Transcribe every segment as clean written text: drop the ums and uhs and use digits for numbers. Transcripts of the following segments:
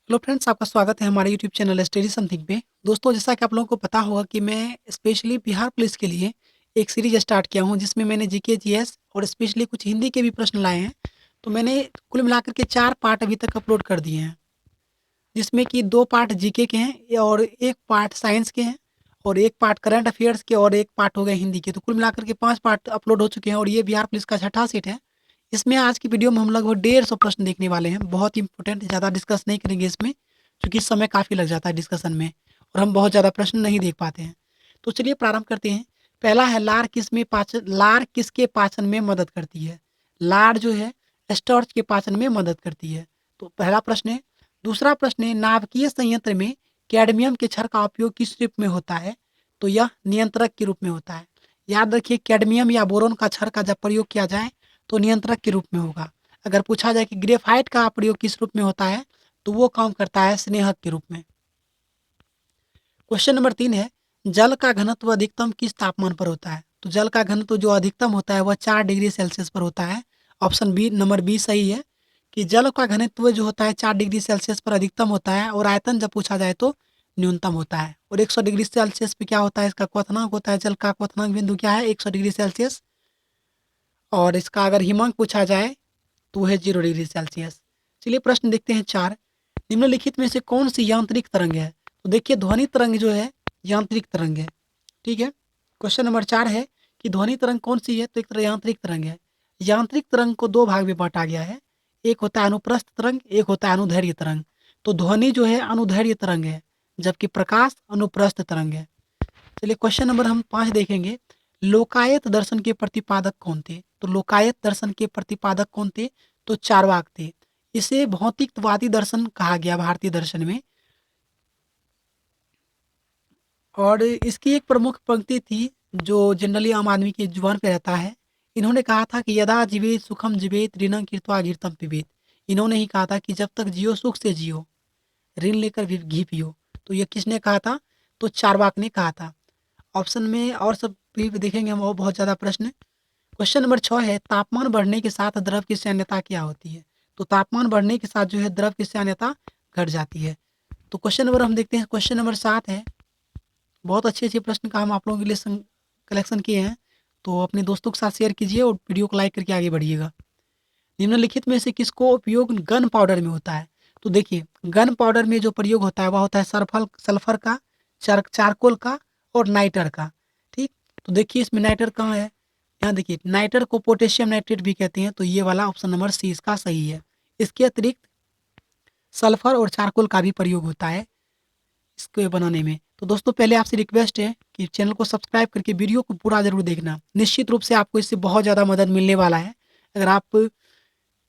Hello friends, आपका स्वागत है हमारे यूट्यूब चैनल स्टडी समथिंग पे। दोस्तों, जैसा कि आप लोगों को पता होगा कि मैं स्पेशली बिहार पुलिस के लिए एक सीरीज स्टार्ट किया हूं, जिसमें मैंने जीके, जीएस और स्पेशली कुछ हिंदी के भी प्रश्न लाए हैं। तो मैंने कुल मिलाकर के 4 पार्ट अभी तक अपलोड कर दिए हैं, जिसमें कि 2 पार्ट जीके के हैं और 1 पार्ट साइंस के हैं और 1 पार्ट करंट अफेयर्स के और 1 पार्ट हो गए हिंदी के। तो कुल मिलाकर के 5 पार्ट अपलोड हो चुके हैं और ये बिहार पुलिस का छठा सेट है। इसमें आज की वीडियो में हम लगभग 150 प्रश्न देखने वाले हैं। बहुत ही इंपॉर्टेंट, ज़्यादा डिस्कस नहीं करेंगे इसमें, क्योंकि समय काफ़ी लग जाता है डिस्कशन में और हम बहुत ज़्यादा प्रश्न नहीं देख पाते हैं। तो चलिए प्रारंभ करते हैं। पहला है, लार किसके पाचन में मदद करती है? लार जो है स्टार्च के पाचन में मदद करती है। तो पहला प्रश्न है। दूसरा प्रश्न है, नाभिकीय संयंत्र में कैडमियम के क्षार का उपयोग किस रूप में होता है? तो यह नियंत्रक के रूप में होता है। याद रखिए, कैडमियम या बोरोन का क्षार का जब प्रयोग किया जाए तो नियंत्रक के रूप में होगा। अगर पूछा जाए कि ग्रेफाइट का प्रयोग किस रूप में होता है, तो वो काम करता है स्नेहक के रूप में। क्वेश्चन नंबर 3 है, जल का घनत्व अधिकतम किस तापमान पर होता है? तो जल का घनत्व जो अधिकतम होता है वह 4 डिग्री सेल्सियस पर होता है। ऑप्शन बी, नंबर बी सही है कि जल का घनत्व जो होता है 4 डिग्री सेल्सियस पर अधिकतम होता है और आयतन जब पूछा जाए तो न्यूनतम होता है। और 100 डिग्री सेल्सियस पे क्या होता है? इसका क्वथनांक होता है। जल का क्वथनांक बिंदु क्या है? 100 डिग्री सेल्सियस। और इसका अगर हिमांक पूछा जाए तो है 0 डिग्री सेल्सियस। चलिए प्रश्न देखते हैं 4। निम्नलिखित में से कौन सी यांत्रिक तरंग है? तो देखिए, ध्वनि तरंग जो है यांत्रिक तरंग है। ठीक है। क्वेश्चन नंबर 4 है कि ध्वनि तरंग कौन सी है? तो एक तरह यांत्रिक तरंग है। यांत्रिक तरंग को 2 भाग में बांटा गया है। एक होता है अनुप्रस्थ तरंग, एक होता है अनुदैर्ध्य तरंग। तो ध्वनि जो है अनुदैर्ध्य तरंग है, जबकि प्रकाश अनुप्रस्थ तरंग है। चलिए क्वेश्चन नंबर हम 5 देखेंगे। लोकायत दर्शन के प्रतिपादक कौन थे? तो लोकायत दर्शन के प्रतिपादक कौन थे? तो चार्वाक थे। इसे भौतिकवादी दर्शन कहा गया भारतीय दर्शन में। और इसकी एक प्रमुख पंक्ति थी जो जनरली आम आदमी की जुबान पे रहता है। इन्होंने कहा था कि यदा जीवेत सुखम जीवेत ऋणं कृत्वा घृतम पिबेत। इन्होंने ही कहा था कि जब तक जियो सुख से जियो, ऋण लेकर भी घी पियो। तो ये किसने कहा था? तो चार्वाक ने कहा था। ऑप्शन में और सब भी देखेंगे हम, और बहुत ज़्यादा प्रश्न। क्वेश्चन नंबर 6 है, तापमान बढ़ने के साथ द्रव की श्यानता क्या होती है? तो तापमान बढ़ने के साथ जो है द्रव की श्यानता घट जाती है। तो क्वेश्चन नंबर हम देखते हैं। क्वेश्चन नंबर 7 है। बहुत अच्छे अच्छे प्रश्न का हम आप लोगों के लिए कलेक्शन किए हैं। तो अपने दोस्तों के साथ शेयर कीजिए और वीडियो को लाइक करके आगे बढ़िएगा। निम्नलिखित में से किसको उपयोग गन पाउडर में होता है? तो देखिए, गन पाउडर में जो प्रयोग होता है वह होता है सल्फर का, चारकोल का और नाइटर का। ठीक। तो देखिए इसमें नाइटर कहाँ है? यहाँ देखिए, नाइटर को पोटेशियम नाइट्रेट भी कहते हैं। तो ये वाला ऑप्शन नंबर सी इसका सही है। इसके अतिरिक्त सल्फर और चारकोल का भी प्रयोग होता है इसको बनाने में। तो दोस्तों, पहले आपसे रिक्वेस्ट है कि चैनल को सब्सक्राइब करके वीडियो को पूरा जरूर देखना। निश्चित रूप से आपको इससे बहुत ज़्यादा मदद मिलने वाला है। अगर आप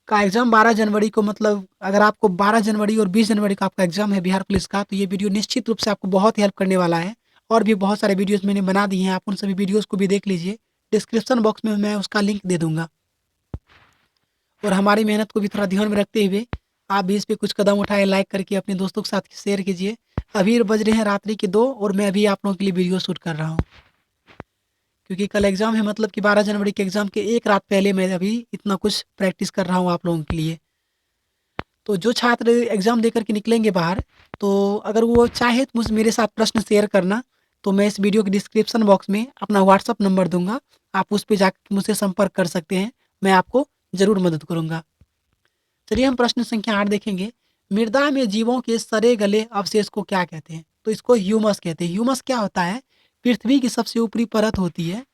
का एग्जाम 12 जनवरी को, मतलब अगर आपको 12 जनवरी और 20 जनवरी का आपका एग्जाम है बिहार पुलिस का, तो ये वीडियो निश्चित रूप से आपको बहुत हेल्प करने वाला है। और भी बहुत सारे वीडियोस मैंने बना दिए हैं, आप उन सभी वीडियोस को भी देख लीजिए। डिस्क्रिप्शन बॉक्स में मैं उसका लिंक दे दूंगा। और हमारी मेहनत को भी थोड़ा ध्यान में रखते हुए आप भी इस पे कुछ कदम उठाए, लाइक करके अपने दोस्तों के साथ शेयर कीजिए। अभी बज रहे हैं रात्रि के 2 और मैं अभी आप लोगों के लिए वीडियो शूट कर रहा हूँ, क्योंकि कल एग्जाम है। मतलब कि 12 जनवरी के एग्जाम के एक रात पहले मैं अभी इतना कुछ प्रैक्टिस कर रहा हूँ आप लोगों के लिए। तो जो छात्र एग्ज़ाम देकर के निकलेंगे बाहर, तो अगर वो चाहे तो मुझ मेरे साथ प्रश्न शेयर करना। तो मैं इस वीडियो के डिस्क्रिप्शन बॉक्स में अपना व्हाट्सअप नंबर दूँगा। आप उस पे जाकर मुझसे संपर्क कर सकते हैं। मैं आपको ज़रूर मदद करूँगा। चलिए हम प्रश्न संख्या 8 देखेंगे। मृदा में जीवों के सड़े गले अवशेष को क्या कहते हैं? तो इसको ह्यूमस कहते हैं। ह्यूमस क्या होता है? पृथ्वी की सबसे ऊपरी परत होती है,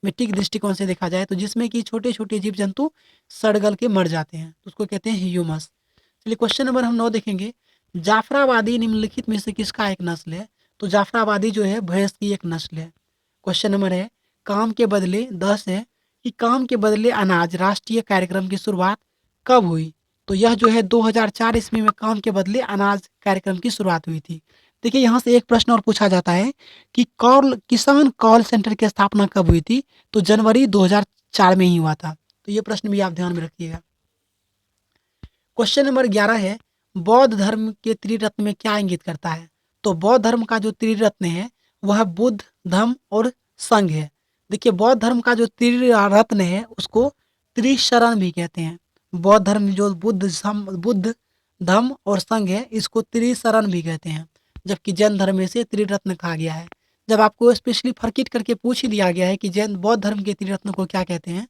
मिट्टी के दृष्टिकोण से देखा जाए तो, जिसमें कि छोटे-छोटे जीव-जंतु सड़ गल के मर जाते हैं। तो उसको कहते हैं ह्यूमस। चलिए क्वेश्चन नंबर हम 9 देखेंगे। जाफराबादी निम्नलिखित में से किसका एक नस्ल है? तो जाफराबादी जो है भैंस की एक नस्ल है। क्वेश्चन नंबर है, काम के बदले 10 है कि काम के बदले अनाज राष्ट्रीय कार्यक्रम की शुरुआत कब हुई? तो यह जो है 2004 ईस्वी में काम के बदले अनाज कार्यक्रम की शुरुआत हुई थी। देखिए, यहाँ से एक प्रश्न और पूछा जाता है कि किसान कॉल सेंटर की स्थापना कब हुई थी? तो जनवरी 2004 में ही हुआ था। तो ये प्रश्न भी आप ध्यान में रखिएगा। क्वेश्चन नंबर 11 है, बौद्ध धर्म के त्रिरत्न में क्या इंगित करता है? तो बौद्ध धर्म का जो त्रिरत्न है वह बुद्ध, धम्म और संघ है। देखिए, बौद्ध धर्म का जो त्रिरत्न है उसको त्रिशरण भी कहते हैं। बौद्ध धर्म जो बुद्ध, धम्म और संघ है, इसको त्रिशरण भी कहते हैं, जबकि जैन धर्म में से त्रिरत्न कहा गया है। जब आपको स्पेशली फरकिट करके पूछ ही दिया गया है कि जैन बौद्ध धर्म के त्रिरत्न को क्या कहते हैं,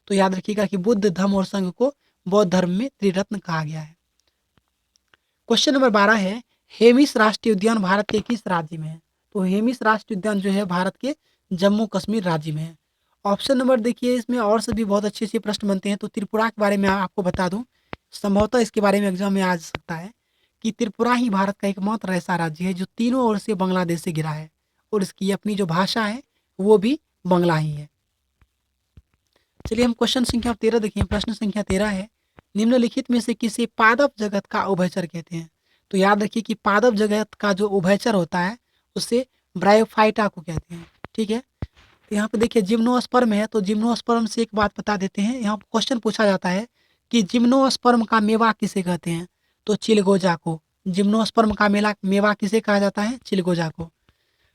तो याद रखिएगा कि बुद्ध, धम्म और संघ को बौद्ध धर्म में त्रिरत्न कहा गया है। क्वेश्चन नंबर 12 है, हेमिस राष्ट्रीय उद्यान भारत के किस राज्य में है? तो हेमिस राष्ट्रीय उद्यान जो है भारत के जम्मू कश्मीर राज्य में है। ऑप्शन नंबर देखिए, इसमें और से भी बहुत अच्छे अच्छे प्रश्न बनते हैं, तो त्रिपुरा के बारे में आपको बता दूं, संभवतः इसके बारे में एग्जाम में आ सकता है कि त्रिपुरा ही भारत का एकमात्र ऐसा राज्य है जो तीनों ओर से बांग्लादेश से घिरा है और इसकी अपनी जो भाषा है वो भी बांग्ला ही है। चलिए हम क्वेश्चन संख्या 13 देखिए। प्रश्न संख्या 13 है, निम्नलिखित में से किसे पादप जगत का उभयचर कहते हैं? तो याद रखिए कि पादप जगत का जो उभयचर होता है उससे ब्रायोफाइटा को कहते हैं। ठीक है, तो यहाँ पे देखिए जिम्नोस्पर्म है, तो जिम्नोस्पर्म से एक बात बता देते हैं। यहाँ क्वेश्चन पूछा जाता है कि जिम्नोस्पर्म का मेवा किसे कहते हैं? तो चिलगोजा को। जिम्नोस्पर्म का मेवा किसे कहा जाता है? चिलगोजा को।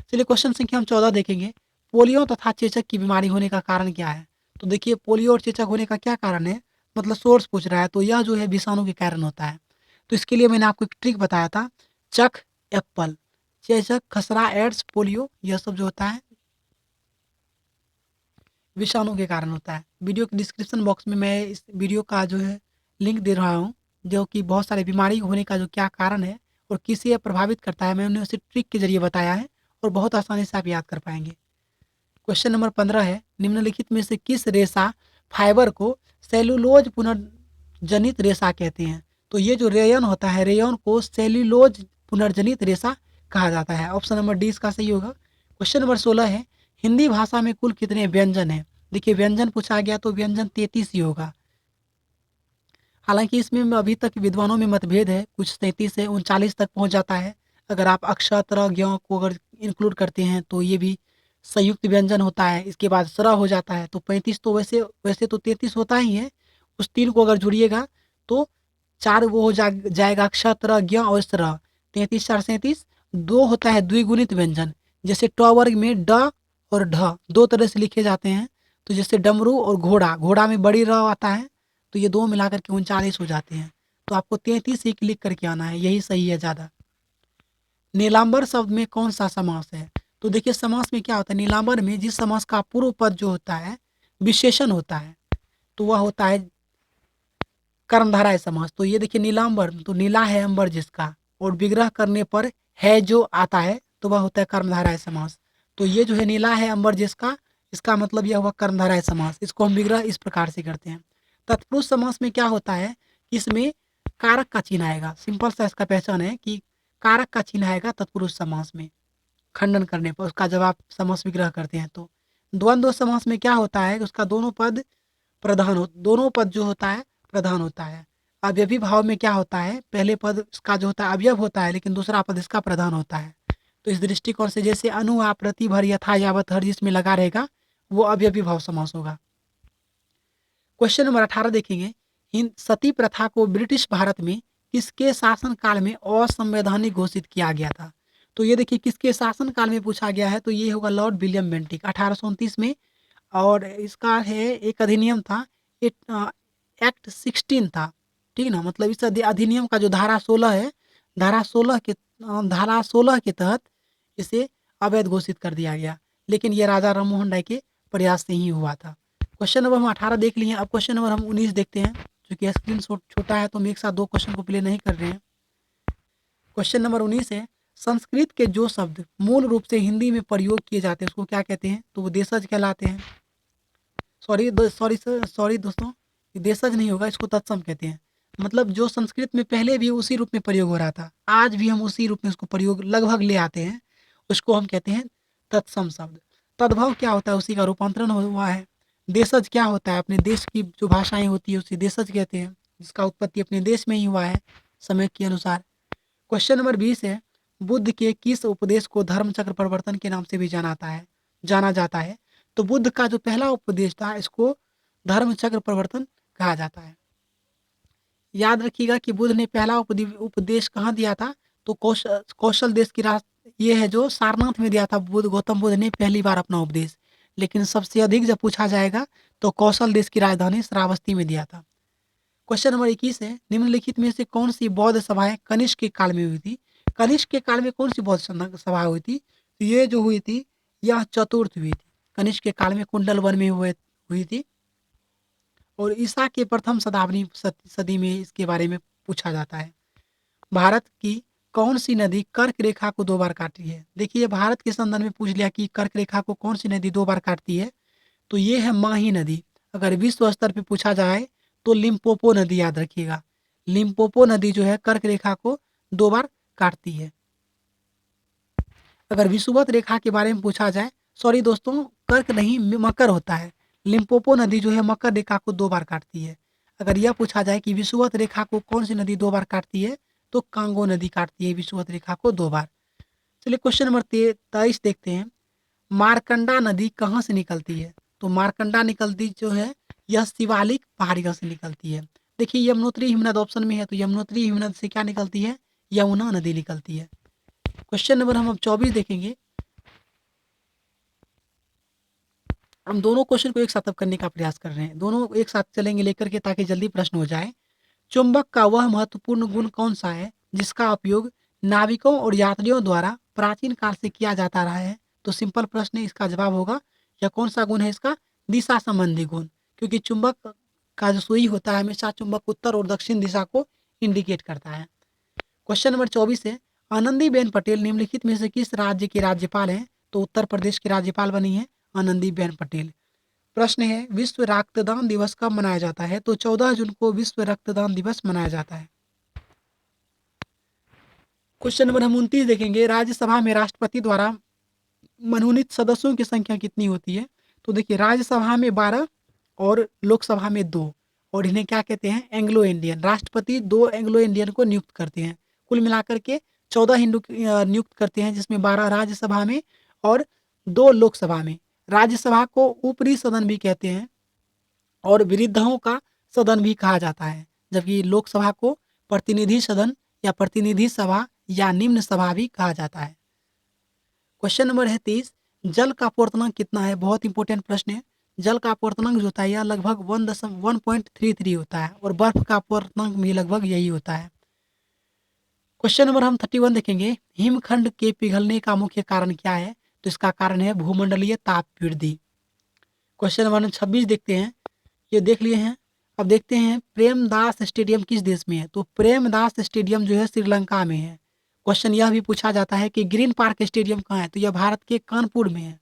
चलिए क्वेश्चन संख्या हम 14 देखेंगे, पोलियो तथा चेचक की बीमारी होने का कारण क्या है? तो देखिए पोलियो और चेचक होने का क्या कारण है, मतलब सोर्स पूछ रहा है, तो यह जो है विषाणु के कारण होता है। तो इसके लिए मैंने आपको एक ट्रिक बताया था, चक, एप्पल, चेचक, खसरा, एड्स, पोलियो, यह सब जो होता है विषाणु के कारण होता है। वीडियो के डिस्क्रिप्शन बॉक्स में मैं इस वीडियो का जो है लिंक दे रहा हूँ, जो कि बहुत सारे बीमारी होने का जो क्या कारण है और किसे यह प्रभावित करता है, मैंने उसे ट्रिक के जरिए बताया है और बहुत आसानी से आप याद कर पाएंगे। क्वेश्चन नंबर 15 है, निम्नलिखित में से किस रेशा फाइबर को सेलुलोज पुनर्जनित रेशा कहते हैं? तो ये जो रेयन होता है, रेयन को सेल्यूलोज पुनर्जनित रेशा कहा जाता है। ऑप्शन नंबर डी इसका सही होगा। क्वेश्चन नंबर 16 है, हिंदी भाषा में कुल कितने व्यंजन हैं? देखिए व्यंजन पूछा गया तो व्यंजन 33 ही होगा। हालांकि इसमें अभी तक विद्वानों में मतभेद है, कुछ 37 है, 39 तक पहुंच जाता है। अगर आप अक्षर ज्ञ को अगर इंक्लूड करते हैं तो ये भी संयुक्त व्यंजन होता है, इसके बाद स्र हो जाता है, तो 35 तो वैसे वैसे तो 33 होता ही है। उस तीन को अगर जुड़िएगा तो चार वो हो जाएगा अक्षर ज्ञ और स्र, 33 4 37। दो होता है द्विगुणित व्यंजन, जैसे ट वर्ग में ड और ढ दो तरह से लिखे जाते हैं। तो जैसे डमरू और घोड़ा, घोड़ा में बड़ी र आता है, तो ये दो मिलाकर के 39 हो जाते हैं। तो आपको 33 ही क्लिक करके आना है, यही सही है ज़्यादा। नीलांबर शब्द में कौन सा समास है? तो देखिए समास में क्या होता है, नीलांबर में जिस समास का पूर्व पद जो होता है विशेषण होता है तो वह होता है कर्मधारय समास। तो ये देखिए नीलांबर, तो नीला है अंबर जिसका, और विग्रह करने पर है जो आता है तो वह होता है कर्मधारय समास। तो ये जो है नीला है अंबर जिसका, इसका मतलब यह हुआ कर्मधारय समास। इसको हम विग्रह इस प्रकार से करते हैं। तत्पुरुष समास में क्या होता है कि इसमें कारक का चिन्ह आएगा। सिंपल सा इसका पहचान है कि कारक का चिन्ह आएगा तत्पुरुष समास में, खंडन करने पर उसका जब आप समास विग्रह करते हैं। तो द्वंद्व समास में क्या होता है कि उसका दोनों पद जो होता है प्रधान होता है। अवयवी भाव में क्या होता है, पहले पद इसका जो होता है अवयव होता है लेकिन दूसरा पद इसका प्रधान होता है। तो इस दृष्टिकोण से जैसे अनु आ प्रति भर यथा यावत हर जिसमें लगा रहेगा वो अवयवी भाव समास होगा। क्वेश्चन नंबर 18 देखेंगे, सती प्रथा को ब्रिटिश भारत में किसके शासन काल में असंवैधानिक घोषित किया गया था? तो ये देखिए किसके शासन काल में पूछा गया है, तो ये होगा लॉर्ड विलियम बेंटिक 1829 में। और इसका है एक अधिनियम था, एक्ट 16 था। ठीक ना, मतलब इस अधिनियम का जो धारा 16 है, धारा 16 के तहत इसे अवैध घोषित कर दिया गया, लेकिन ये राजा राममोहन राय के प्रयास से ही हुआ था। क्वेश्चन नंबर हम 18 देख लिए। अब क्वेश्चन नंबर हम 19 देखते हैं, क्योंकि स्क्रीन छोटा है तो हम एक साथ दो क्वेश्चन को प्ले नहीं कर रहे हैं। क्वेश्चन नंबर 19 है, संस्कृत के जो शब्द मूल रूप से हिंदी में प्रयोग किए जाते हैं उसको क्या कहते हैं? तो वो देशज कहलाते हैं। सॉरी दोस्तों, ये देशज नहीं होगा, इसको तत्सम कहते हैं। मतलब जो संस्कृत में पहले भी उसी रूप में प्रयोग हो रहा था, आज भी हम उसी रूप में उसको प्रयोग लगभग ले आते हैं, उसको हम कहते हैं तत्सम शब्द। तद्भव क्या होता है, उसी का रूपांतरण हुआ है। देशज क्या होता है, अपने देश की जो भाषाएं होती है उसे देशज कहते हैं, जिसका उत्पत्ति अपने देश में ही हुआ है समय के अनुसार। क्वेश्चन नंबर 20 है, बुद्ध के किस उपदेश को धर्म चक्र प्रवर्तन के नाम से भी जाना जाता है? तो बुद्ध का जो पहला उपदेश था इसको धर्म चक्र प्रवर्तन कहा जाता है। याद रखिएगा कि बुद्ध ने पहला उपदेश कहाँ दिया था, तो कौशल देश की ये है जो सारनाथ में दिया था गौतम बुद्ध ने पहली बार अपना उपदेश। लेकिन सबसे अधिक जब पूछा जाएगा तो कौशल देश की राजधानी श्रावस्ती में दिया था। क्वेश्चन नंबर 21 है, निम्नलिखित में से कौन सी बौद्ध सभाएं कनिष्क के काल में हुई थी? कनिष्क के काल में कौन सी बौद्ध सभा हुई थी? तो ये जो हुई थी, यह चतुर्थ हुई थी। कनिष्क के काल में कुंडल वन में हुई थी। और ईसा के प्रथम शताब्दी सदी में इसके बारे में पूछा जाता है। भारत की कौन सी नदी कर्क रेखा को 2 बार काटती है? देखिए, भारत के संदर्भ में पूछ लिया कि कर्क रेखा को कौन सी नदी 2 बार काटती है, तो ये है माही नदी। अगर विश्व स्तर पे पूछा जाए तो लिम्पोपो नदी याद रखिएगा। लिम्पोपो नदी जो है कर्क रेखा को 2 बार काटती है। अगर विषुवत रेखा के बारे में पूछा जाए, सॉरी दोस्तों, कर्क नहीं, मकर होता है। लिम्पोपो नदी जो है मकर रेखा को 2 बार काटती है। अगर यह पूछा जाए कि विषुवत रेखा को कौन सी नदी 2 बार काटती है, तो कांगो नदी काटती है विषुवत रेखा को 2 बार। चलिए क्वेश्चन नंबर 23 देखते हैं। मारकंडा नदी कहाँ से निकलती है? तो मारकंडा निकलती जो है, यह शिवालिक पहाड़ियों से निकलती है। देखिए, यमुनोत्री हिमनद ऑप्शन में है, तो यमुनोत्री हिमनद से क्या निकलती है? यमुना नदी निकलती है। क्वेश्चन नंबर हम अब 24 देखेंगे। हम दोनों क्वेश्चन को एक साथ अब करने का प्रयास कर रहे हैं, दोनों एक साथ चलेंगे लेकर के, ताकि जल्दी प्रश्न हो जाए। चुंबक का वह महत्वपूर्ण गुण कौन सा है जिसका उपयोग नाविकों और यात्रियों द्वारा प्राचीन काल से किया जाता रहा है? तो सिंपल प्रश्न है, इसका जवाब होगा, यह कौन सा गुण है इसका? दिशा संबंधी गुण। क्योंकि चुंबक का जो सुई होता है, हमेशा चुंबक उत्तर और दक्षिण दिशा को इंडिकेट करता है। क्वेश्चन नंबर 24 है, आनंदीबेन पटेल निम्नलिखित में से किस राज्य की राज्यपाल हैं? तो उत्तर प्रदेश की राज्यपाल बनी है आनंदीबेन पटेल। प्रश्न है, विश्व रक्तदान दिवस कब मनाया जाता है? तो 14 जून को विश्व रक्तदान दिवस मनाया जाता है। क्वेश्चन नंबर हम 29 देखेंगे। राज्यसभा में राष्ट्रपति द्वारा मनोनीत सदस्यों की संख्या कितनी होती है? तो देखिए, राज्यसभा में 12 और लोकसभा में 2, और इन्हें क्या कहते हैं? Anglo Indian. राष्ट्रपति 2 एंग्लो इंडियन को नियुक्त करते हैं। कुल मिलाकर के 14 हिंदू नियुक्त करते हैं, जिसमें 12 राज्यसभा में और 2 लोकसभा में। राज्यसभा को ऊपरी सदन भी कहते हैं और विरुद्धाओं का सदन भी कहा जाता है, जबकि लोकसभा को प्रतिनिधि सदन या प्रतिनिधि सभा या निम्न सभा भी कहा जाता है। क्वेश्चन नंबर है 30, जल का अपवर्तनांक कितना है? बहुत इंपॉर्टेंट प्रश्न है। जल का अपवर्तनांक जो होता है, यह लगभग 1.33 होता है, और बर्फ का अपवर्तनांक भी लगभग यही होता है। क्वेश्चन नंबर हम 31 देखेंगे। हिमखंड के पिघलने का मुख्य कारण क्या है? तो इसका कारण है भूमंडलीय ताप वृद्धि। क्वेश्चन नंबर 26 देखते हैं, ये देख लिए हैं। अब देखते हैं, प्रेमदास स्टेडियम किस देश में है? तो प्रेमदास स्टेडियम जो है श्रीलंका में है। क्वेश्चन यह भी पूछा जाता है कि ग्रीन पार्क स्टेडियम कहाँ है? तो यह भारत के कानपुर में है।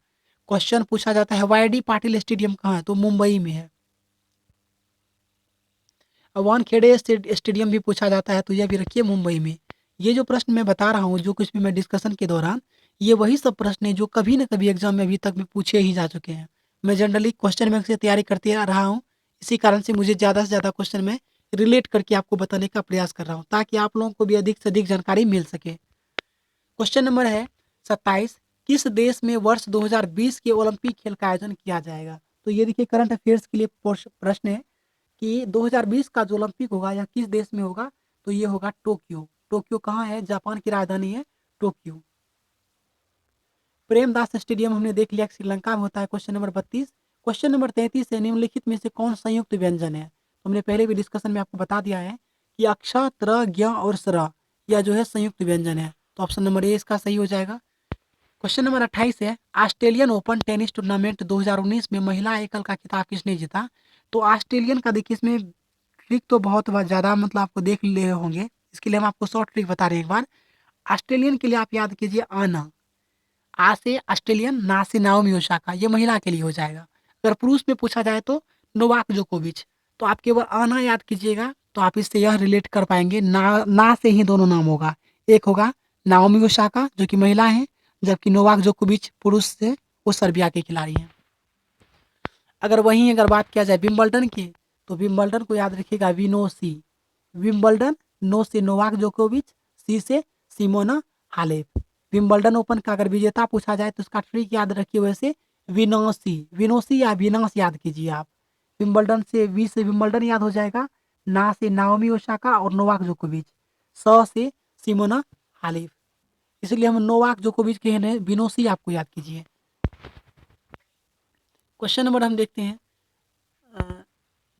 क्वेश्चन पूछा जाता है, वाईडी पाटिल स्टेडियम कहाँ है? तो मुंबई में है। वानखेड़े स्टेडियम भी पूछा जाता है, तो यह भी रखिए मुंबई में। ये जो प्रश्न मैं बता रहा हूँ, जो कुछ भी मैं डिस्कशन के दौरान, ये वही सब प्रश्न है जो कभी न कभी एग्जाम में अभी तक में पूछे ही जा चुके हैं। मैं जनरली क्वेश्चन बैंक से तैयारी करते आ रहा हूँ, इसी कारण से मुझे ज़्यादा से ज़्यादा क्वेश्चन में रिलेट करके आपको बताने का प्रयास कर रहा हूँ, ताकि आप लोगों को भी अधिक से अधिक जानकारी मिल सके। क्वेश्चन नंबर है 27, किस देश में वर्ष 2020 के ओलंपिक खेल का आयोजन किया जाएगा? तो ये देखिए, करंट अफेयर्स के लिए प्रश्न है कि 2020 का जो ओलंपिक होगा यह किस देश में होगा? तो ये होगा टोक्यो। टोक्यो कहाँ है? जापान की राजधानी है टोक्यो। प्रेमदास स्टेडियम हमने देख लिया, श्रीलंका में होता है। Question number 32। क्वेश्चन नंबर 33 है, निम्नलिखित में से कौन संयुक्त व्यंजन है? हमने पहले भी डिस्कशन में आपको बता दिया है कि अक्ष, त्र, ज्ञ और स्र, यह जो है संयुक्त व्यंजन है। तो ऑप्शन नंबर ए इसका सही हो जाएगा। क्वेश्चन नंबर 28 है, ऑस्ट्रेलियन ओपन टेनिस टूर्नामेंट 2019 में महिला एकल का खिताब किसने जीता? तो ऑस्ट्रेलियन का देखिए, इसमें ट्रिक तो बहुत ज़्यादा, मतलब आपको देख ले होंगे, इसके लिए हम आपको शॉर्ट ट्रिक बता रहे हैं एक बार। ऑस्ट्रेलियन के लिए आप याद कीजिए आना, आ से ऑस्ट्रेलियन, ना से नाओमी ओसाका, ये महिला के लिए हो जाएगा। अगर पुरुष में पूछा जाए तो नोवाक जोकोविच। तो आप केवल आना याद कीजिएगा, तो आप इससे यह रिलेट कर पाएंगे। ना से ही दोनों नाम होगा, एक होगा नाओमी ओसाका जो कि महिला है, जबकि नोवाक जोकोविच पुरुष से, वो सर्बिया के खिलाड़ी हैं। अगर बात किया जाए विंबलडन की, तो विंबलडन को याद रखिएगा विनोसी। विंबलडन, नो से नोवाक जोकोविच, सी से सिमोना हालेप। विंबलडन ओपन का अगर विजेता पूछा जाए तो उसका ट्रिक याद रखिए, वैसे विनोसी, विनोसी या विनाश याद कीजिए आप। विंबलडन से, वी से विंबलडन याद हो जाएगा, ना से नाओमी ओसाका और नोवाक जोकोविच, स से सिमोना हालेप। इसलिए हम नोवाक जोकोविच के हैं, विनोसी आपको याद कीजिए। क्वेश्चन नंबर हम देखते हैं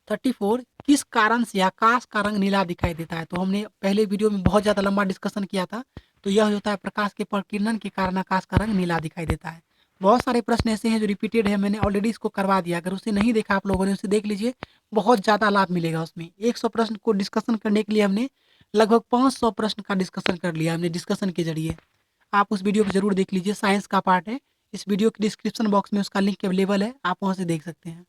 34 किस कारण से आकाश का रंग नीला दिखाई देता है? तो हमने पहले वीडियो में बहुत ज़्यादा लंबा डिस्कशन किया था। तो यह होता है प्रकाश के प्रकीर्णन के कारण आकाश का रंग नीला दिखाई देता है। बहुत सारे प्रश्न ऐसे हैं जो रिपीटेड है, मैंने ऑलरेडी इसको करवा दिया। अगर उसे नहीं देखा आप लोगों ने, उसे देख लीजिए, बहुत ज़्यादा लाभ मिलेगा उसमें। 100 प्रश्न को डिस्कशन करने के लिए हमने लगभग 500 प्रश्न का डिस्कशन कर लिया हमने डिस्कशन के ज़रिए। आप उस वीडियो को ज़रूर देख लीजिए, साइंस का पार्ट है। इस वीडियो के डिस्क्रिप्शन बॉक्स में उसका लिंक अवेलेबल है, आप वहाँ से देख सकते हैं।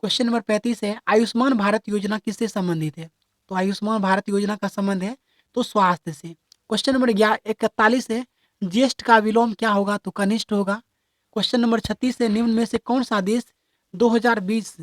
क्वेश्चन नंबर 35 है, आयुष्मान भारत योजना किससे संबंधित है? तो आयुष्मान भारत योजना का संबंध है तो स्वास्थ्य से। क्वेश्चन नंबर 41 है, ज्येष्ठ का विलोम क्या होगा? तो कनिष्ठ होगा। क्वेश्चन नंबर 36 है, निम्न में से कौन सा देश 2020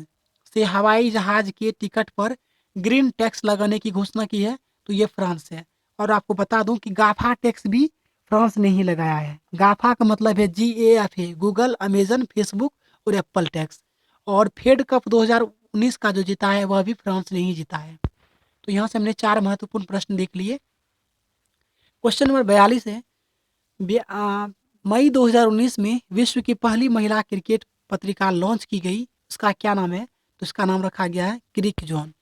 से हवाई जहाज के टिकट पर ग्रीन टैक्स लगाने की घोषणा की है? तो ये फ्रांस है। और आपको बता दूं कि गाफा टैक्स भी फ्रांस ने ही लगाया है। गाफा का मतलब है GAF है, गूगल, अमेजन, फेसबुक और एप्पल टैक्स। और फेड कप 2019 का जो जीता है वह भी फ्रांस ने ही जीता है। तो यहाँ से हमने 4 महत्वपूर्ण प्रश्न देख लिए। क्वेश्चन नंबर 42 है, मई 2019 में विश्व की पहली महिला क्रिकेट पत्रिका लॉन्च की गई, उसका क्या नाम है? तो इसका नाम रखा गया है क्रिक जोन।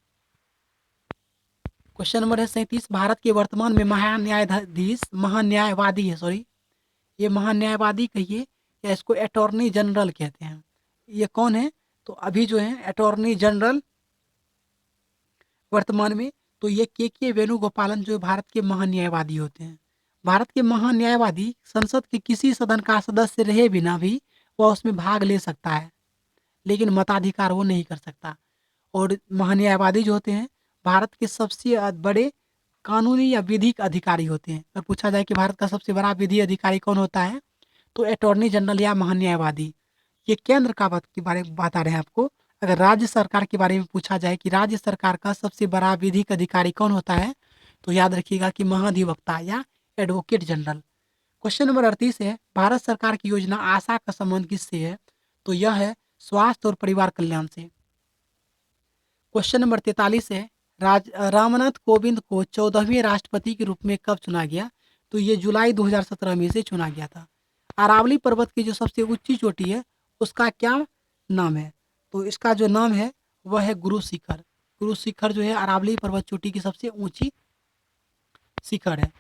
क्वेश्चन नंबर है 37, भारत के वर्तमान में महान्यायाधीश महान्यायवादी है, सॉरी, ये महान्यायवादी कहिए या इसको अटॉर्नी जनरल कहते हैं, ये कौन है? तो अभी जो है अटॉर्नी जनरल वर्तमान में, तो ये के वेणुगोपालन जो भारत के महान्यायवादी होते हैं। भारत के महान्यायवादी संसद के किसी सदन का सदस्य रहे बिना भी वह उसमें भाग ले सकता है, लेकिन मताधिकार वो नहीं कर सकता। और महान्यायवादी जो होते हैं भारत के सबसे बड़े कानूनी या विधिक अधिकारी होते हैं। अगर पूछा जाए कि भारत का सबसे बड़ा विधि अधिकारी कौन होता है, तो अटॉर्नी जनरल या महान्यायवादी। ये केंद्र का बात के बारे में बता रहे हैं आपको। अगर राज्य सरकार के बारे में पूछा जाए कि राज्य सरकार का सबसे बड़ा विधिक अधिकारी कौन होता है, तो याद रखिएगा कि महाधिवक्ता या एडवोकेट जनरल। क्वेश्चन नंबर 38 है, भारत सरकार की योजना आशा का संबंध किससे है? तो यह है स्वास्थ्य और परिवार कल्याण से। क्वेश्चन नंबर 43 है, रामनाथ कोविंद को 14वें राष्ट्रपति के रूप में कब चुना गया? तो ये जुलाई 2017 में से चुना गया था। अरावली पर्वत की जो सबसे ऊंची चोटी है उसका क्या नाम है? तो इसका जो नाम है वह है गुरु शिखर। गुरु शिखर जो है अरावली पर्वत चोटी की सबसे ऊंची शिखर है।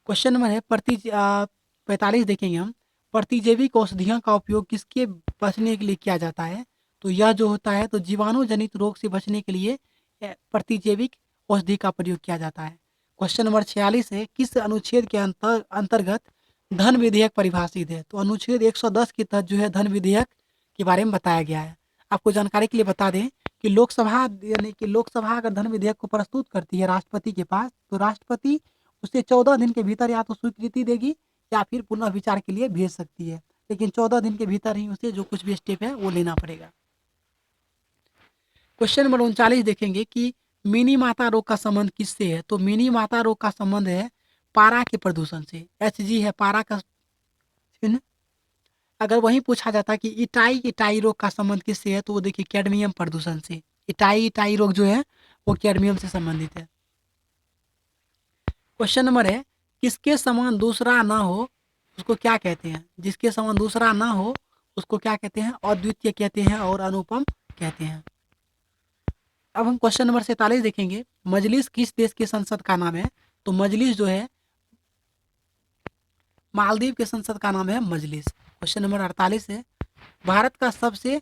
क्वेश्चन नंबर है 45 देखेंगे हम, प्रतिजैविक औषधियों का उपयोग किसके बचने के लिए किया जाता है? तो यह जो होता है तो जीवाणु जनित रोग से बचने के लिए प्रतिजैविक औषधि का प्रयोग किया जाता है। क्वेश्चन नंबर 46 है, किस अनुच्छेद के अंतर्गत धन विधेयक परिभाषित है? तो अनुच्छेद 110 के तहत जो है धन विधेयक के बारे में बताया गया है। आपको जानकारी के लिए बता दें कि लोकसभा यानी कि लोकसभा अगर धन विधेयक को प्रस्तुत करती है राष्ट्रपति के पास, तो राष्ट्रपति उसे 14 दिन के भीतर या तो स्वीकृति देगी या फिर पुनः विचार के लिए भेज सकती है, लेकिन 14 दिन के भीतर ही उसे जो कुछ भी स्टेप है वो लेना पड़ेगा। क्वेश्चन नंबर 39 देखेंगे कि मिनी माता रोग का संबंध किससे है? तो मिनी माता रोग का संबंध है पारा के प्रदूषण से। HG है पारा का चिन्ह। अगर वहीं पूछा जाता कि इटाई इटाई रोग का संबंध किससे है, तो वो देखिए कैडमियम प्रदूषण से। इटाई इटाई रोग जो है वो कैडमियम से संबंधित है। क्वेश्चन नंबर है, किसके समान दूसरा ना हो उसको क्या कहते हैं? जिसके समान दूसरा ना हो उसको क्या कहते हैं? अद्वितीय कहते हैं और अनुपम कहते हैं। अब हम क्वेश्चन नंबर 47 देखेंगे, मजलिस किस देश के संसद का नाम है? तो मजलिस जो है मालदीव के संसद का नाम है मजलिस। क्वेश्चन नंबर 48 है, भारत का सबसे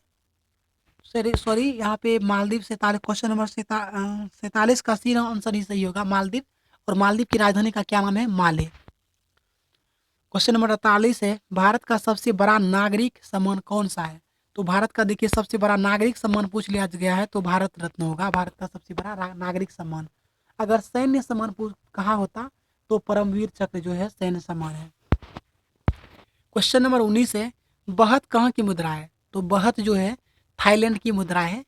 सॉरी यहाँ पे मालदीव 47, क्वेश्चन नंबर 47 का सी आंसर ही सही होगा मालदीव। और मालदीव की राजधानी का क्या नाम है? माले। क्वेश्चन नंबर 48 है, भारत का सबसे बड़ा नागरिक सम्मान कौन सा है? तो भारत का देखिए सबसे बड़ा नागरिक सम्मान पूछ लिया गया है तो भारत रत्न होगा भारत का सबसे बड़ा नागरिक सम्मान। अगर सैन्य सम्मान कहा होता तो परमवीर चक्र जो है सैन्य सम्मान है। क्वेश्चन नंबर 19 है, बहत कहाँ की मुद्रा है? तो बहत जो है थाईलैंड की मुद्रा है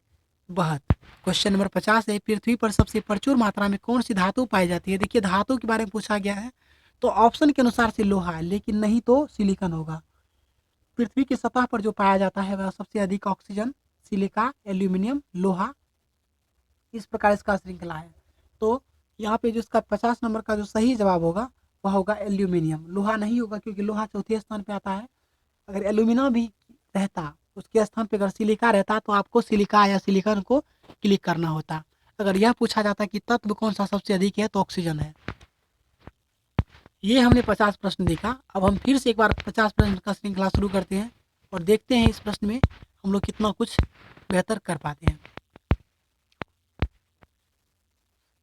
बहत। क्वेश्चन नंबर 50 है, पृथ्वी पर सबसे प्रचुर मात्रा में कौन सी धातु पाई जाती है? देखिए धातु के बारे में पूछा गया है तो ऑप्शन के अनुसार से लोहा है, लेकिन नहीं तो सिलिकॉन होगा। पृथ्वी की सतह पर जो पाया जाता है वह सबसे अधिक ऑक्सीजन, सिलिका, एल्यूमिनियम, लोहा, इस प्रकार इसका श्रृंखला है। तो यहाँ पे जो इसका 50 नंबर का जो सही जवाब होगा वह होगा एल्यूमिनियम। लोहा नहीं होगा क्योंकि लोहा चौथे स्थान पे आता है। अगर एल्यूमिनियम भी रहता उसके स्थान पे अगर सिलिका रहता तो आपको सिलिका या सिलिकॉन को क्लिक करना होता। अगर यह पूछा जाता कि तत्व कौन सा सबसे अधिक है तो ऑक्सीजन है। ये हमने 50 प्रश्न देखा। अब हम फिर से एक बार 50 प्रश्न का श्रृंखला शुरू करते हैं और देखते हैं इस प्रश्न में हम लोग कितना कुछ बेहतर कर पाते हैं।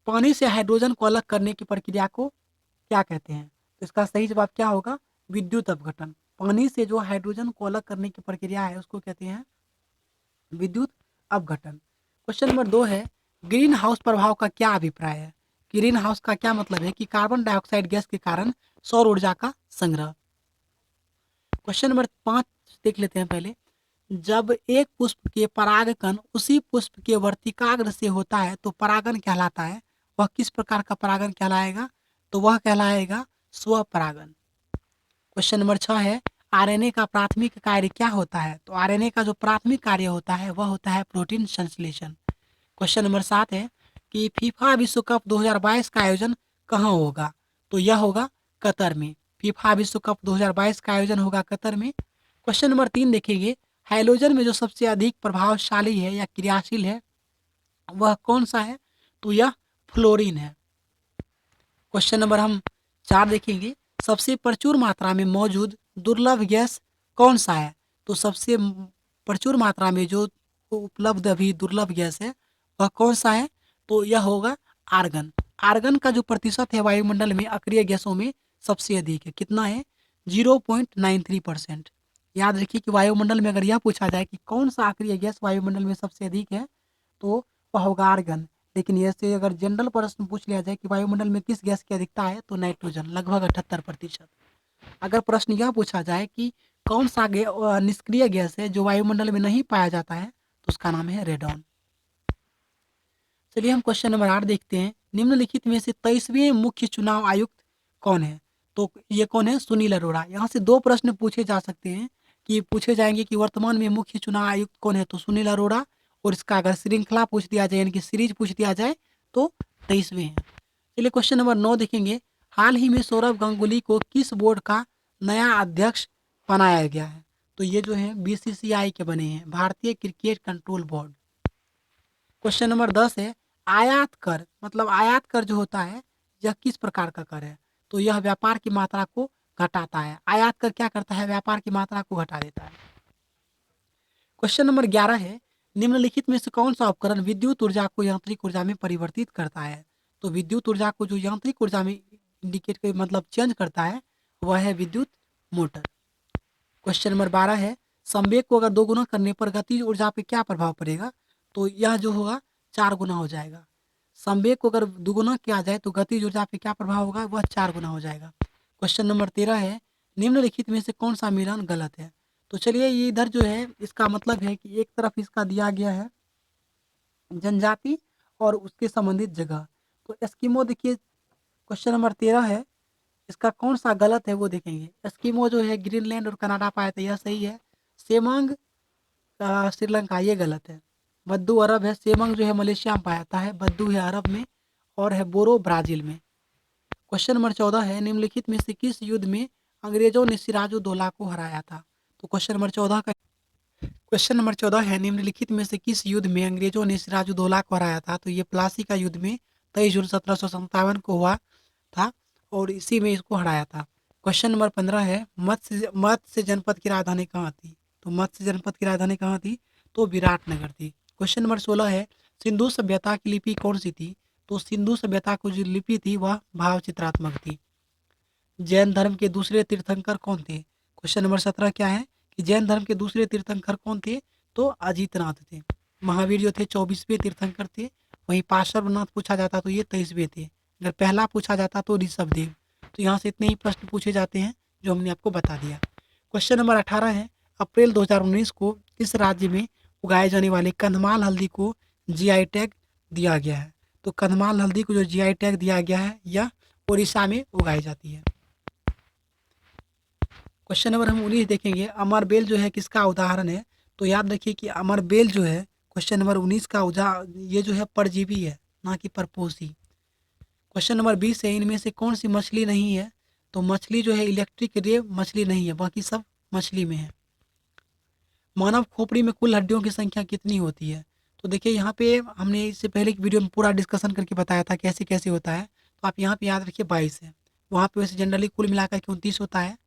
पानी से हाइड्रोजन को अलग करने की प्रक्रिया को क्या कहते हैं? तो इसका सही जवाब क्या होगा? विद्युत अपघटन। पानी से जो हाइड्रोजन को अलग करने की प्रक्रिया है उसको कहते हैं विद्युत अपघटन। क्वेश्चन नंबर 2 है, ग्रीन हाउस प्रभाव का क्या अभिप्राय है? ग्रीन हाउस का क्या मतलब है? कि कार्बन डाइऑक्साइड गैस के कारण सौर ऊर्जा का संग्रह। क्वेश्चन नंबर 5 देख लेते हैं पहले। जब एक पुष्प के परागकण उसी पुष्प के वर्तिकाग्र से होता है तो परागण कहलाता है। वह किस प्रकार का परागण कहलाएगा? तो वह कहलाएगा स्वपरागण। क्वेश्चन नंबर 6 है, आरएनए का प्राथमिक कार्य क्या होता है? तो आरएनए का जो प्राथमिक कार्य होता है वह होता है प्रोटीन संश्लेषण। क्वेश्चन नंबर 7 है कि फीफा विश्व कप 2022 का आयोजन कहाँ होगा? तो यह होगा कतर में। फीफा विश्व कप 2022 का आयोजन होगा कतर में। क्वेश्चन नंबर 3 देखेंगे, हाइड्रोजन में जो सबसे अधिक प्रभावशाली है या क्रियाशील है वह कौन सा है? तो यह फ्लोरीन है। क्वेश्चन नंबर हम 4 देखेंगे, सबसे प्रचुर मात्रा में मौजूद दुर्लभ गैस कौन सा है? तो सबसे प्रचुर मात्रा में जो उपलब्ध अभी दुर्लभ गैस है वह कौन सा है? तो यह होगा आर्गन। आर्गन का जो प्रतिशत है वायुमंडल में अक्रिय गैसों में सबसे अधिक है। कितना है? 0.93%। याद रखिए कि वायुमंडल में अगर यह पूछा जाए कि कौन सा अक्रिय गैस वायुमंडल में सबसे अधिक है तो वह होगा आर्गन। लेकिन ऐसे अगर जनरल प्रश्न पूछ लिया जाए कि वायुमंडल में किस गैस की अधिकता है तो नाइट्रोजन, लगभग 78%। अगर प्रश्न यह पूछा जाए कि कौन सा निष्क्रिय गैस है जो वायुमंडल में नहीं पाया जाता है तो उसका नाम है रेडॉन। चलिए हम क्वेश्चन नंबर 8 देखते हैं, निम्नलिखित में से 23वें मुख्य चुनाव आयुक्त कौन है? तो ये कौन है? सुनील अरोड़ा। यहाँ से 2 प्रश्न पूछे जा सकते हैं कि पूछे जाएंगे कि वर्तमान में मुख्य चुनाव आयुक्त कौन है? तो सुनील अरोड़ा। और इसका अगर श्रृंखला पूछ दिया जाए यानी कि सीरीज पूछ दिया जाए तो 23वें हैं। चलिए क्वेश्चन नंबर 9 देखेंगे, हाल ही में सौरव गांगुली को किस बोर्ड का नया अध्यक्ष बनाया गया है? तो ये जो है बीसीसीआई के बने हैं, भारतीय cricket control board. Question number 10 है, आयात कर मतलब आयात कर जो होता है यह किस प्रकार का कर है? तो यह व्यापार की मात्रा को घटाता है। आयात कर क्या करता है? व्यापार की मात्रा को घटा देता है। क्वेश्चन नंबर 11 है, निम्नलिखित में से कौन सा उपकरण विद्युत ऊर्जा को यांत्रिक ऊर्जा में परिवर्तित करता है? तो विद्युत ऊर्जा को जो यांत्रिक ऊर्जा में इंडिकेट मतलब चेंज करता है वह है विद्युत मोटर। क्वेश्चन नंबर 12 है, संवेग को अगर 2 गुना करने पर गतिज ऊर्जा पे क्या प्रभाव पड़ेगा? तो यह जो होगा 4 गुना हो जाएगा। संवेग को अगर दुगुना किया जाए तो गतिज ऊर्जा पे क्या प्रभाव होगा? वह 4 गुना हो जाएगा। क्वेश्चन नंबर 13 है, निम्नलिखित में से कौन सा मिलान गलत है? तो चलिए ये इधर जो है इसका मतलब है कि एक तरफ इसका दिया गया है जनजाति और उसके संबंधित जगह। तो एस्किमो देखिए क्वेश्चन नंबर 13 है, इसका कौन सा गलत है वो देखेंगे। एस्किमो जो है ग्रीनलैंड और कनाडा पाया था, यह सही है। सेमंग श्रीलंका, ये गलत है। बद्दू अरब है, सेमंग जो है मलेशिया में पाया जाता है, बद्दू है अरब में और है बोरो ब्राजील में। क्वेश्चन नंबर 14 है, निम्नलिखित में से किस युद्ध में अंग्रेजों ने सिराजुद्दौला को हराया था? तो क्वेश्चन नंबर 14 है, निम्नलिखित में से किस युद्ध में अंग्रेजों ने सिराजुद्दौला को हराया था? तो ये प्लासी का युद्ध में 23 जून 1757 को हुआ था और इसी में इसको हराया था। क्वेश्चन नंबर 15 है, मत्स्य जनपद की राजधानी कहाँ थी? तो मत्स्य जनपद की राजधानी कहाँ थी? तो विराटनगर थी। क्वेश्चन नंबर 16 है, सिंधु सभ्यता की लिपि कौन सी थी? तो सिंधु सभ्यता को जो लिपि थी वह भाव चित्रात्मक थी। जैन धर्म के दूसरे तीर्थंकर कौन थे? क्वेश्चन नंबर 17 क्या है कि जैन धर्म के दूसरे तीर्थंकर कौन थे? तो अजीतनाथ थे। महावीर जो थे 24वें तीर्थंकर थे। वहीं पार्श्वनाथ पूछा जाता तो ये 23वें थे। अगर पहला पूछा जाता तो ऋषभदेव। तो यहाँ से इतने ही प्रश्न पूछे जाते हैं जो हमने आपको बता दिया। क्वेश्चन नंबर 18 है, अप्रैल 2019 को किस राज्य में उगाए जाने वाले कंधमाल हल्दी को जीआई टैग दिया गया है? तो कंधमाल हल्दी को जो जीआई टैग दिया गया है यह उड़ीसा में उगाई जाती है। क्वेश्चन नंबर हम 19 देखेंगे, अमर बेल जो है किसका उदाहरण है? तो याद रखिए कि अमर बेल जो है क्वेश्चन नंबर 19 का ये जो है परजीवी है, ना कि परपोषी। क्वेश्चन नंबर 20 है, इनमें से कौन सी मछली नहीं है? तो मछली जो है इलेक्ट्रिक रे मछली नहीं है, बाकी सब मछली में है। मानव खोपड़ी में कुल हड्डियों की संख्या कितनी होती है? तो देखिए यहाँ पे हमने इससे पहले की वीडियो में पूरा डिस्कशन करके बताया था कैसे-कैसे होता है। तो आप यहाँ पे याद रखिए 22 है। वहाँ पे वैसे जनरली कुल मिलाकर के 29 होता है।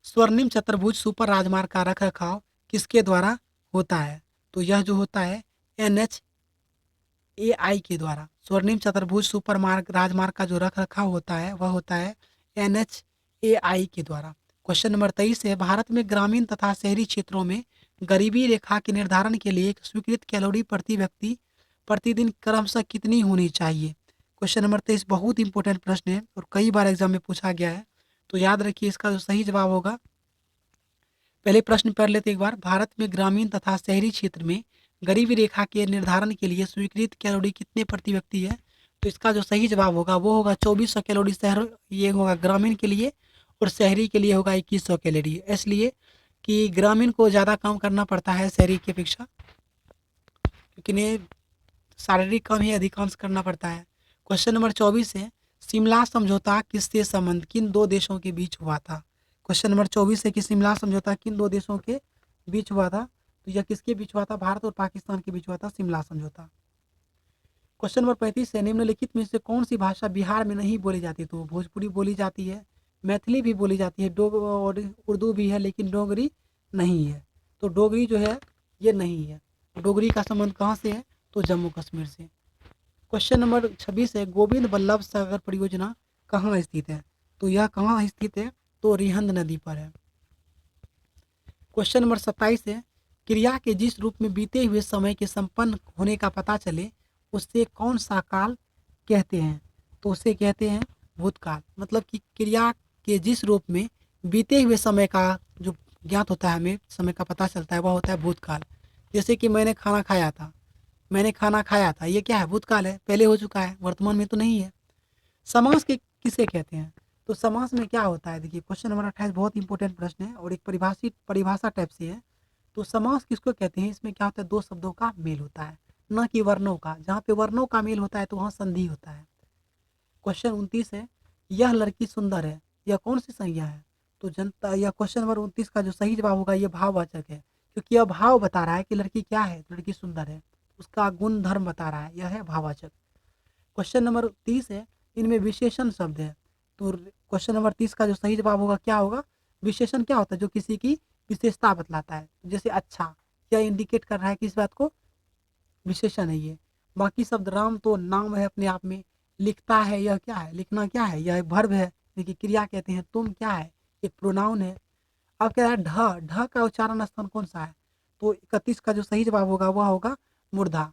स्वर्णिम चतुर्भुज सुपर राजमार्ग का रख-रखाव किसके द्वारा होता है? तो यह जो होता है एनएचएआई के द्वारा। स्वर्णिम चतुर्भुज सुपर मार्ग राजमार्ग का जो रख-रखाव होता है वह होता है एनएचएआई के द्वारा। क्वेश्चन नंबर 23 है भारत में ग्रामीण तथा शहरी क्षेत्रों में गरीबी रेखा के निर्धारण के लिए एक स्वीकृत कैलोरी प्रति व्यक्ति प्रतिदिन क्रमशः कितनी होनी चाहिए? क्वेश्चन नंबर 23 बहुत इंपॉर्टेंट प्रश्न है और कई बार एग्जाम में पूछा गया है। तो याद रखिए इसका जो सही जवाब होगा, पहले प्रश्न पढ़ लेते एक बार। भारत में ग्रामीण तथा शहरी क्षेत्र में गरीबी रेखा के निर्धारण के लिए स्वीकृत कैलोरी कितने प्रति व्यक्ति है? तो इसका जो सही जवाब होगा वो होगा 2400 कैलोरी शहर, ये होगा ग्रामीण के लिए, और शहरी के लिए होगा 2100 कैलोरी। इसलिए कि ग्रामीण को ज़्यादा काम करना पड़ता है शहरी की अपेक्षा, क्योंकि इन्हें शारीरिक काम ही अधिकांश करना पड़ता है। क्वेश्चन नंबर 24 है शिमला समझौता किससे संबंध किन दो देशों के बीच हुआ था? क्वेश्चन नंबर 24 है कि शिमला समझौता किन दो देशों के बीच हुआ था? तो यह किसके बीच हुआ था? भारत और पाकिस्तान के बीच हुआ था शिमला समझौता। क्वेश्चन नंबर 35 है निम्नलिखित में से कौन सी भाषा बिहार में नहीं बोली जाती? तो भोजपुरी बोली जाती है, मैथिली भी बोली जाती है, और उर्दू भी है, लेकिन डोगरी नहीं है। तो डोगरी जो है ये नहीं है। डोगरी का संबंध कहाँ से है? तो जम्मू कश्मीर से। क्वेश्चन नंबर 26 है गोविंद बल्लभ सागर परियोजना कहाँ स्थित है? तो यह कहाँ स्थित है? तो रिहंद नदी पर है। क्वेश्चन नंबर 27 है क्रिया के जिस रूप में बीते हुए समय के संपन्न होने का पता चले उससे कौन सा काल कहते हैं? तो उसे कहते हैं भूतकाल। मतलब कि क्रिया के जिस रूप में बीते हुए समय का जो ज्ञात होता है, हमें समय का पता चलता है, वह होता है भूतकाल। जैसे कि मैंने खाना खाया था, मैंने खाना खाया था, ये क्या है? भूतकाल है, पहले हो चुका है, वर्तमान में तो नहीं है। समास के किसे कहते हैं? तो समास में क्या होता है? देखिए क्वेश्चन नंबर 28 बहुत इंपॉर्टेंट प्रश्न है और एक परिभाषा टाइप से है। तो समास किसको कहते हैं? इसमें क्या होता है? दो शब्दों का मेल होता है, न कि वर्णों का। जहाँ पे वर्णों का मेल होता है तो वहाँ संधि होता है। क्वेश्चन 29 है यह लड़की सुंदर है, यह कौन सी संज्ञा है? तो जनता, यह क्वेश्चन नंबर 29 का जो सही जवाब होगा ये भाववाचक है, क्योंकि यह भाव बता रहा है कि लड़की क्या है, लड़की सुंदर है, उसका गुण धर्म बता रहा है, यह है भाववाचक। क्वेश्चन नंबर 30 है इनमें विशेषण शब्द है। तो क्वेश्चन नंबर 30 का जो सही जवाब होगा क्या होगा? विशेषण क्या होता है? जो किसी की विशेषता बतलाता है, जैसे अच्छा, यह इंडिकेट कर रहा है किस बात को? विशेषण है ये। बाकी शब्द राम तो नाम है अपने आप में, लिखता है यह क्या है? लिखना क्या है? यह एक वर्ब है, देखिए क्रिया कहते हैं। तुम क्या है? एक प्रोनाउन है। अब कह रहा है ढ, ढ का उच्चारण स्थान कौन सा है? तो 31 का जो सही जवाब होगा वह होगा मूर्धा।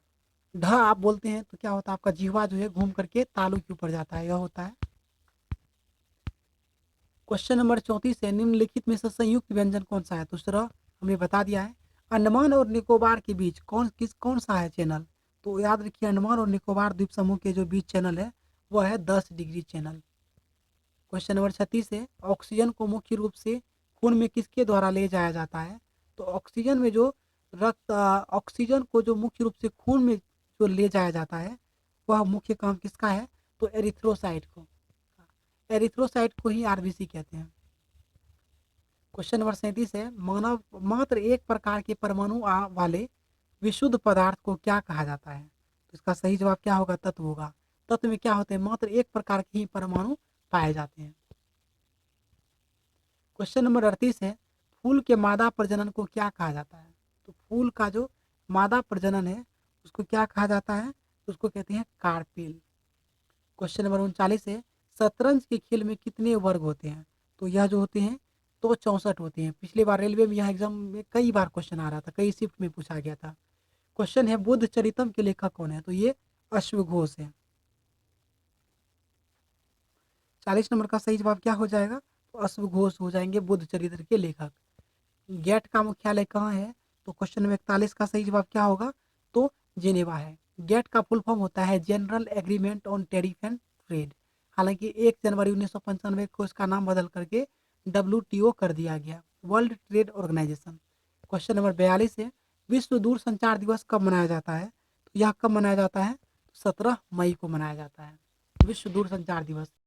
ढ आप बोलते हैं तो क्या होता है? आपका जीवा जो है घूम करके तालू के ऊपर जाता है, यह होता है। क्वेश्चन नंबर 34 है निम्नलिखित में से संयुक्त व्यंजन कौन सा है? तो सर हमने बता दिया है। अंडमान और निकोबार के बीच कौन सा है चैनल? तो याद रखिए अंडमान और निकोबार द्वीप समूह के जो बीच चैनल है वह है 10 डिग्री चैनल। क्वेश्चन नंबर 36 है ऑक्सीजन को मुख्य रूप से खून में किसके द्वारा ले जाया जाता है? तो ऑक्सीजन में जो ऑक्सीजन को जो मुख्य रूप से खून में जो ले जाया जाता है वह मुख्य काम किसका है? तो एरिथ्रोसाइट को, एरिथ्रोसाइट को ही आरबीसी कहते हैं। क्वेश्चन नंबर 37 है मानव मात्र एक प्रकार के परमाणु वाले विशुद्ध पदार्थ को क्या कहा जाता है? तो इसका सही जवाब क्या होगा? तत्व होगा। तत्व में क्या होते हैं? मात्र एक प्रकार के ही परमाणु पाए जाते हैं। क्वेश्चन नंबर 38 है फूल के मादा प्रजनन को क्या कहा जाता है? तो फूल का जो मादा प्रजनन है उसको क्या कहा जाता है? तो उसको कहते हैं कार्पेल। क्वेश्चन नंबर 39 है शतरंज के खेल में कितने वर्ग होते हैं? तो यह जो होते हैं तो 64 होते हैं। पिछली बार रेलवे में यह एग्जाम में कई बार क्वेश्चन आ रहा था, कई शिफ्ट में पूछा गया था। क्वेश्चन है बुद्ध चरितम के लेखक कौन है? तो ये अश्वघोष है। 40 नंबर का सही जवाब क्या हो जाएगा? तो अश्वघोष हो जाएंगे बुद्ध चरित्र के लेखक। गेट का मुख्यालय कहाँ है? तो क्वेश्चन नंबर 41 का सही जवाब क्या होगा? तो जेनेवा है। गेट का फुल फॉर्म होता है general agreement on tariff and trade. हालांकि 1 जनवरी 1995 को इसका नाम बदल करके WTO कर दिया गया, world trade organisation. Question number 42 है विश्व दूरसंचार दिवस कब मनाया जाता है? तो यह कब मनाया जाता है? 17 मई को मनाया जाता है विश्व दूरसंचार दिवस।